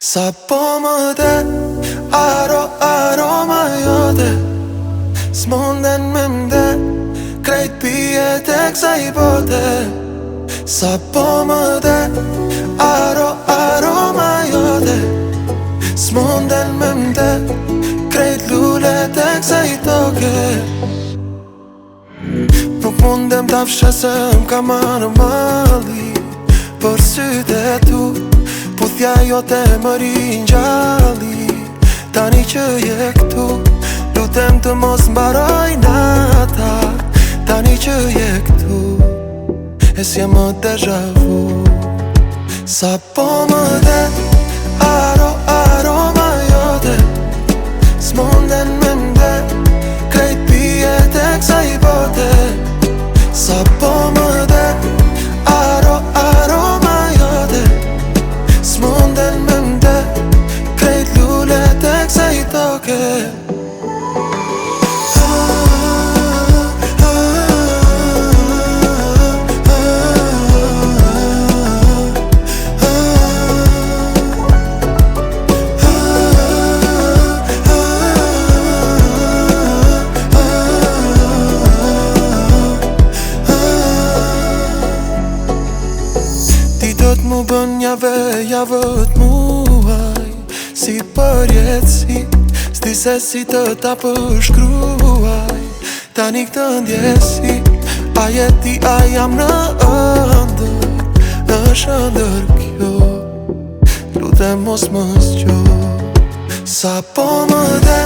Sa po më de aroma jote s'munden me mde krejt pijet e kësaj bote. Sa po më de aroma jote s'munden me mde krejt lullet e kësaj toke. Nuk mundem ta fshesëm ka marrë malli për sytë e tu, puthja jote më rinj gjalli. Tani që je këtu, lutem të mos mbaroj nata. Tani që je këtu, e si më deja vu. Sa po më de aroma jote s'munden me mde krejt pijet e kësaj bote. Sa po më de aroma jote s'munden me mde krejt lullet e kësaj toke. Mu bën javët muaj si përjetësi, s'di se si të ta përshkruaj tani këtë ndjesi. A jeti a jam në shëndër kjo, lutem mos më zgjo. Sa po më de